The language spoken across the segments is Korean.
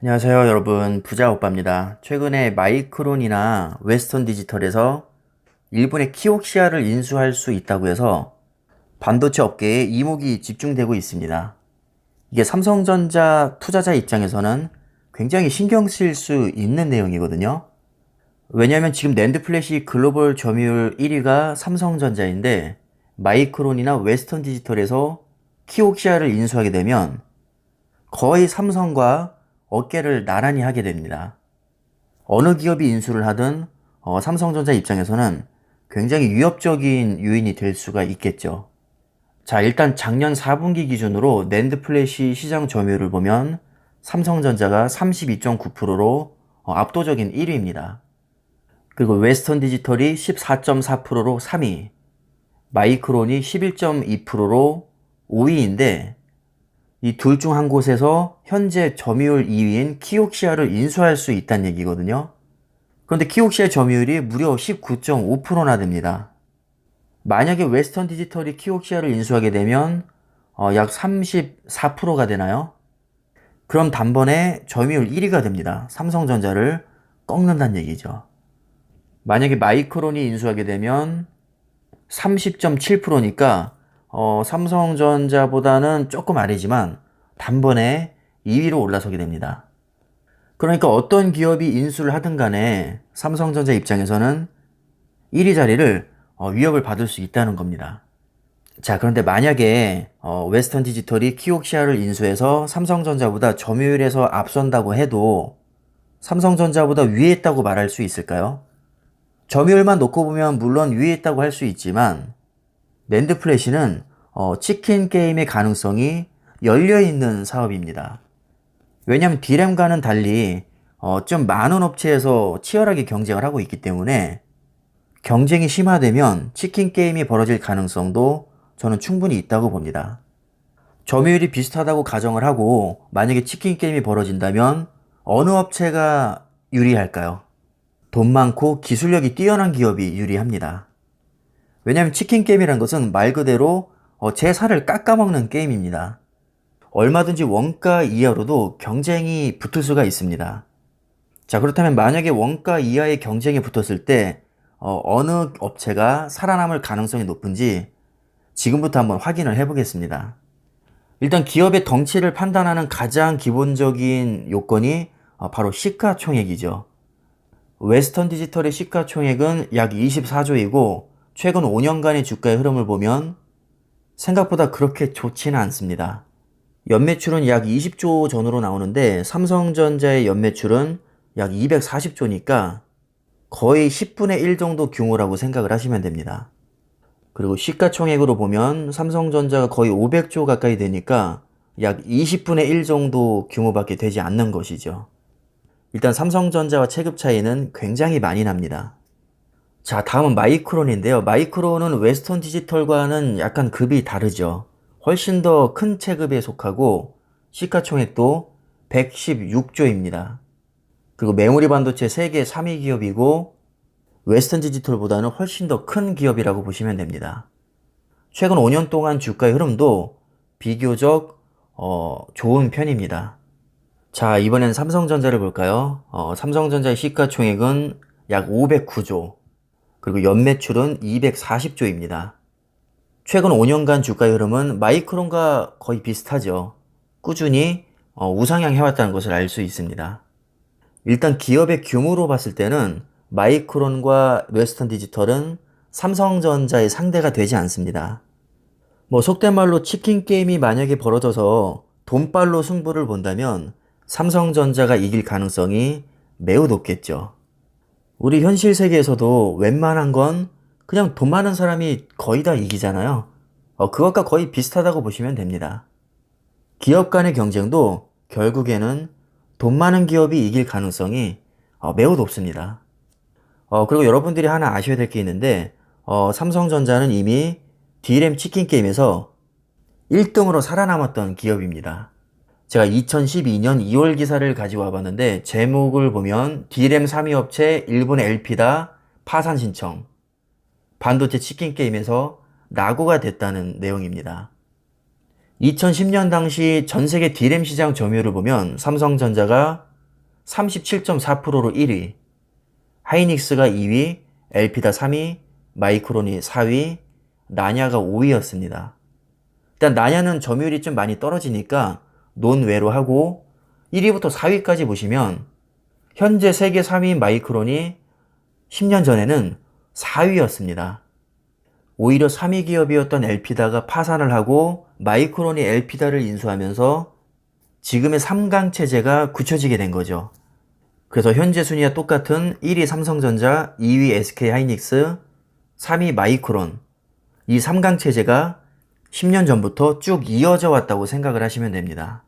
안녕하세요 여러분, 부자오빠입니다. 최근에 마이크론이나 웨스턴 디지털에서 일본의 키옥시아를 인수할 수 있다고 해서 반도체 업계에 이목이 집중되고 있습니다. 이게 삼성전자 투자자 입장에서는 굉장히 신경 쓸 수 있는 내용이거든요. 왜냐하면 지금 낸드 플래시 글로벌 점유율 1위가 삼성전자인데, 마이크론이나 웨스턴 디지털에서 키옥시아를 인수하게 되면 거의 삼성과 어깨를 나란히 하게 됩니다. 어느 기업이 인수를 하든 삼성전자 입장에서는 굉장히 위협적인 요인이 될 수가 있겠죠. 자, 일단 작년 4분기 기준으로 낸드 플래시 시장 점유율을 보면 삼성전자가 32.9%로 압도적인 1위입니다. 그리고 웨스턴 디지털이 14.4%로 3위, 마이크론이 11.2%로 5위인데, 이 둘 중 한 곳에서 현재 점유율 2위인 키옥시아를 인수할 수 있다는 얘기거든요. 그런데 키옥시아 점유율이 무려 19.5%나 됩니다. 만약에 웨스턴 디지털이 키옥시아를 인수하게 되면 약 34%가 되나요? 그럼 단번에 점유율 1위가 됩니다. 삼성전자를 꺾는다는 얘기죠. 만약에 마이크론이 인수하게 되면 30.7%니까 삼성전자보다는 조금 아래지만 단번에 2위로 올라서게 됩니다. 그러니까 어떤 기업이 인수를 하든 간에 삼성전자 입장에서는 1위 자리를 위협을 받을 수 있다는 겁니다. 자, 그런데 만약에 웨스턴 디지털이 키옥시아를 인수해서 삼성전자보다 점유율에서 앞선다고 해도 삼성전자보다 위에 있다고 말할 수 있을까요? 점유율만 놓고 보면 물론 위에 있다고 할 수 있지만, 낸드 플래시는 치킨 게임의 가능성이 열려있는 사업입니다. 왜냐하면 D램과는 달리 좀 많은 업체에서 치열하게 경쟁을 하고 있기 때문에 경쟁이 심화되면 치킨 게임이 벌어질 가능성도 저는 충분히 있다고 봅니다. 점유율이 비슷하다고 가정을 하고 만약에 치킨 게임이 벌어진다면 어느 업체가 유리할까요? 돈 많고 기술력이 뛰어난 기업이 유리합니다. 왜냐하면 치킨 게임이란 것은 말 그대로 제 살을 깎아먹는 게임입니다. 얼마든지 원가 이하로도 경쟁이 붙을 수가 있습니다. 자, 그렇다면 만약에 원가 이하의 경쟁이 붙었을 때 어느 업체가 살아남을 가능성이 높은지 지금부터 한번 확인을 해보겠습니다. 일단 기업의 덩치를 판단하는 가장 기본적인 요건이 바로 시가총액이죠. 웨스턴 디지털의 시가총액은 약 24조이고 최근 5년간의 주가의 흐름을 보면 생각보다 그렇게 좋지는 않습니다. 연매출은 약 20조 전후로 나오는데 삼성전자의 연매출은 약 240조니까 거의 10분의 1 정도 규모라고 생각을 하시면 됩니다. 그리고 시가총액으로 보면 삼성전자가 거의 500조 가까이 되니까 약 20분의 1 정도 규모밖에 되지 않는 것이죠. 일단 삼성전자와 체급 차이는 굉장히 많이 납니다. 자, 다음은 마이크론인데요. 마이크론은 웨스턴 디지털과는 약간 급이 다르죠. 훨씬 더 큰 체급에 속하고 시가총액도 116조입니다. 그리고 메모리 반도체 세계 3위 기업이고 웨스턴 디지털보다는 훨씬 더 큰 기업이라고 보시면 됩니다. 최근 5년 동안 주가의 흐름도 비교적 좋은 편입니다. 자, 이번엔 삼성전자를 볼까요? 삼성전자의 시가총액은 약 509조, 그리고 연매출은 240조입니다. 최근 5년간 주가의 흐름은 마이크론과 거의 비슷하죠. 꾸준히 우상향해왔다는 것을 알 수 있습니다. 일단 기업의 규모로 봤을 때는 마이크론과 웨스턴 디지털은 삼성전자의 상대가 되지 않습니다. 뭐 속된 말로 치킨 게임이 만약에 벌어져서 돈발로 승부를 본다면 삼성전자가 이길 가능성이 매우 높겠죠. 우리 현실 세계에서도 웬만한 건 그냥 돈 많은 사람이 거의 다 이기잖아요. 그것과 거의 비슷하다고 보시면 됩니다. 기업 간의 경쟁도 결국에는 돈 많은 기업이 이길 가능성이 매우 높습니다. 그리고 여러분들이 하나 아셔야 될 게 있는데, 삼성전자는 이미 D램 치킨 게임에서 1등으로 살아남았던 기업입니다. 제가 2012년 2월 기사를 가지고 와봤는데 제목을 보면 D램 3위 업체 일본의 LP다 파산 신청, 반도체 치킨 게임에서 낙오가 됐다는 내용입니다. 2010년 당시 전 세계 D램 시장 점유율을 보면 삼성전자가 37.4%로 1위, 하이닉스가 2위, 엘피다 3위, 마이크론이 4위, 나냐가 5위였습니다. 일단 나냐는 점유율이 좀 많이 떨어지니까 논외로 하고 1위부터 4위까지 보시면 현재 세계 3위인 마이크론이 10년 전에는 4위였습니다. 오히려 3위 기업이었던 엘피다가 파산을 하고 마이크론이 엘피다를 인수하면서 지금의 3강 체제가 굳혀지게 된 거죠. 그래서 현재 순위와 똑같은 1위 삼성전자, 2위 SK하이닉스, 3위 마이크론, 이 3강 체제가 10년 전부터 쭉 이어져 왔다고 생각을 하시면 됩니다.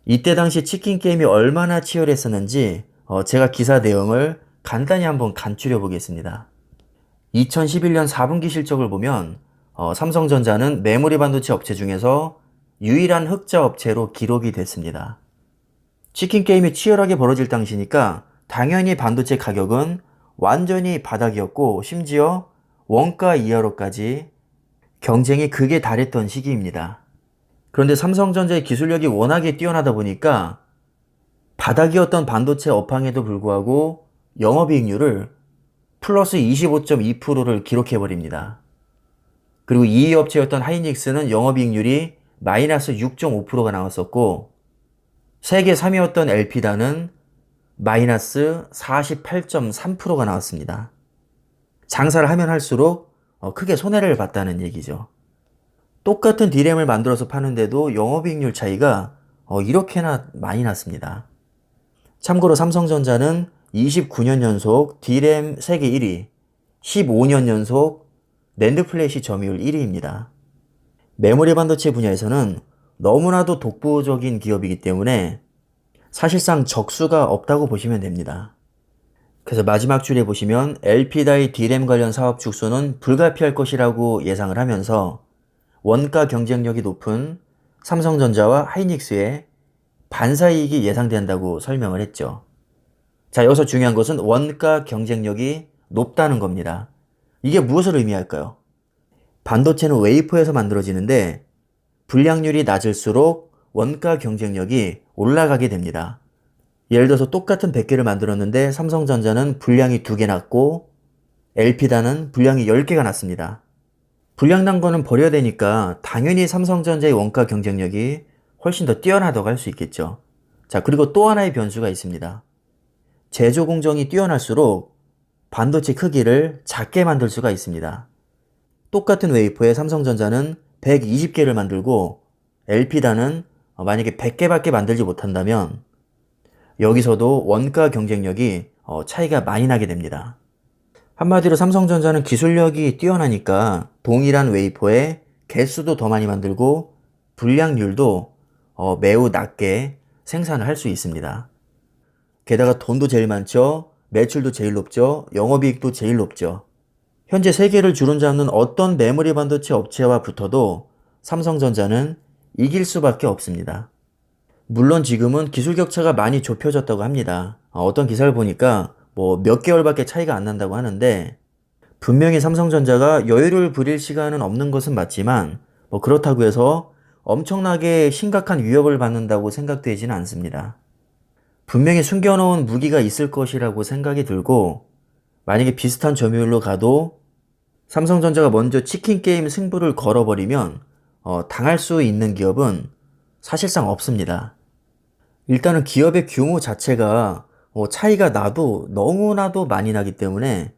이때 당시 치킨 게임이 얼마나 치열했었는지 제가 기사 내용을 간단히 한번 간추려 보겠습니다. 2011년 4분기 실적을 보면 삼성전자는 메모리 반도체 업체 중에서 유일한 흑자 업체로 기록이 됐습니다. 치킨 게임이 치열하게 벌어질 당시니까 당연히 반도체 가격은 완전히 바닥이었고 심지어 원가 이하로까지 경쟁이 극에 달했던 시기입니다. 그런데 삼성전자의 기술력이 워낙에 뛰어나다 보니까 바닥이었던 반도체 업황에도 불구하고 영업이익률을 플러스 25.2%를 기록해버립니다. 그리고 2위 업체였던 하이닉스는 영업이익률이 마이너스 6.5%가 나왔었고 세계 3위였던 엘피다는 마이너스 48.3%가 나왔습니다. 장사를 하면 할수록 크게 손해를 봤다는 얘기죠. 똑같은 D램을 만들어서 파는데도 영업이익률 차이가 이렇게나 많이 났습니다. 참고로 삼성전자는 29년 연속 D램 세계 1위, 15년 연속 낸드 플래시 점유율 1위입니다. 메모리 반도체 분야에서는 너무나도 독보적인 기업이기 때문에 사실상 적수가 없다고 보시면 됩니다. 그래서 마지막 줄에 보시면 엘피다의 D램 관련 사업 축소는 불가피할 것이라고 예상을 하면서 원가 경쟁력이 높은 삼성전자와 하이닉스의 반사이익이 예상된다고 설명을 했죠. 자, 여기서 중요한 것은 원가 경쟁력이 높다는 겁니다. 이게 무엇을 의미할까요? 반도체는 웨이퍼에서 만들어지는데 불량률이 낮을수록 원가 경쟁력이 올라가게 됩니다. 예를 들어서 똑같은 100개를 만들었는데 삼성전자는 불량이 2개 났고 엘피다는 불량이 10개가 났습니다. 불량 난 거는 버려야 되니까 당연히 삼성전자의 원가 경쟁력이 훨씬 더 뛰어나다고 할 수 있겠죠. 자, 그리고 또 하나의 변수가 있습니다. 제조 공정이 뛰어날수록 반도체 크기를 작게 만들 수가 있습니다. 똑같은 웨이퍼에 삼성전자는 120개를 만들고 엘피다는 만약에 100개밖에 만들지 못한다면 여기서도 원가 경쟁력이 차이가 많이 나게 됩니다. 한마디로 삼성전자는 기술력이 뛰어나니까 동일한 웨이퍼에 개수도 더 많이 만들고 불량률도 매우 낮게 생산을 할 수 있습니다. 게다가 돈도 제일 많죠. 매출도 제일 높죠. 영업이익도 제일 높죠. 현재 세계를 주름잡는 어떤 메모리 반도체 업체와 붙어도 삼성전자는 이길 수밖에 없습니다. 물론 지금은 기술 격차가 많이 좁혀졌다고 합니다. 어떤 기사를 보니까 몇 개월밖에 차이가 안 난다고 하는데 분명히 삼성전자가 여유를 부릴 시간은 없는 것은 맞지만 그렇다고 해서 엄청나게 심각한 위협을 받는다고 생각되지는 않습니다. 분명히 숨겨놓은 무기가 있을 것이라고 생각이 들고 만약에 비슷한 점유율로 가도 삼성전자가 먼저 치킨 게임 승부를 걸어버리면 당할 수 있는 기업은 사실상 없습니다. 일단은 기업의 규모 자체가 차이가 나도 너무나도 많이 나기 때문에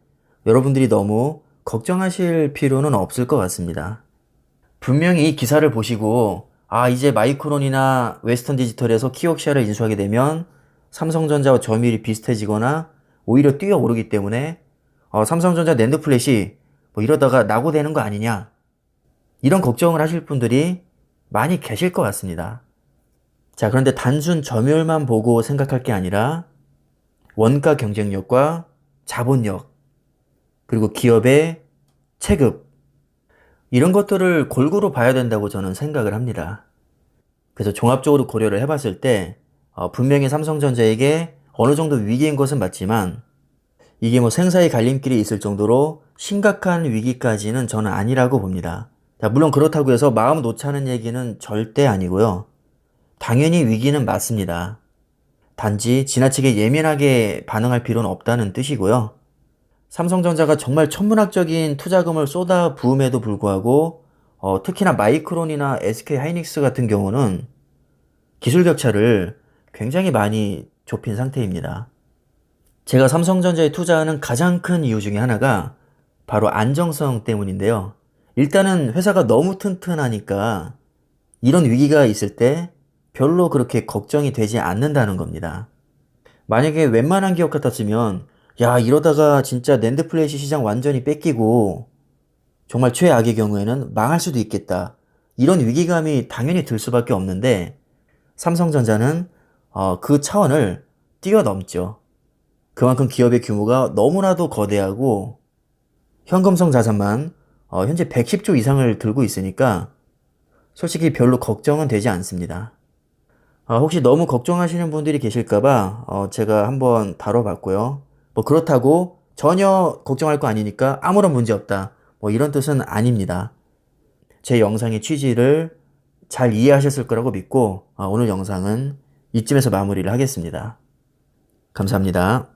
여러분들이 너무 걱정하실 필요는 없을 것 같습니다. 분명히 이 기사를 보시고 이제 마이크론이나 웨스턴 디지털에서 키옥시아를 인수하게 되면 삼성전자와 점유율이 비슷해지거나 오히려 뛰어오르기 때문에 삼성전자 낸드 플래시 이러다가 낙오되는 거 아니냐 이런 걱정을 하실 분들이 많이 계실 것 같습니다. 자, 그런데 단순 점유율만 보고 생각할 게 아니라 원가 경쟁력과 자본력 그리고 기업의 체급 이런 것들을 골고루 봐야 된다고 저는 생각을 합니다. 그래서 종합적으로 고려를 해봤을 때 분명히 삼성전자에게 어느 정도 위기인 것은 맞지만 이게 생사의 갈림길이 있을 정도로 심각한 위기까지는 저는 아니라고 봅니다. 자, 물론 그렇다고 해서 마음 놓자는 얘기는 절대 아니고요. 당연히 위기는 맞습니다. 단지 지나치게 예민하게 반응할 필요는 없다는 뜻이고요. 삼성전자가 정말 천문학적인 투자금을 쏟아 부음에도 불구하고 특히나 마이크론이나 SK 하이닉스 같은 경우는 기술 격차를 굉장히 많이 좁힌 상태입니다. 제가 삼성전자에 투자하는 가장 큰 이유 중에 하나가 바로 안정성 때문인데요. 일단은 회사가 너무 튼튼하니까 이런 위기가 있을 때 별로 그렇게 걱정이 되지 않는다는 겁니다. 만약에 웬만한 기업 같았으면 야, 이러다가 진짜 낸드 플래시 시장 완전히 뺏기고 정말 최악의 경우에는 망할 수도 있겠다. 이런 위기감이 당연히 들 수밖에 없는데 삼성전자는 그 차원을 뛰어넘죠. 그만큼 기업의 규모가 너무나도 거대하고 현금성 자산만 현재 110조 이상을 들고 있으니까 솔직히 별로 걱정은 되지 않습니다. 혹시 너무 걱정하시는 분들이 계실까봐 제가 한번 다뤄봤고요. 뭐 그렇다고 전혀 걱정할 거 아니니까 아무런 문제 없다. 뭐 이런 뜻은 아닙니다. 제 영상의 취지를 잘 이해하셨을 거라고 믿고 오늘 영상은 이쯤에서 마무리를 하겠습니다. 감사합니다.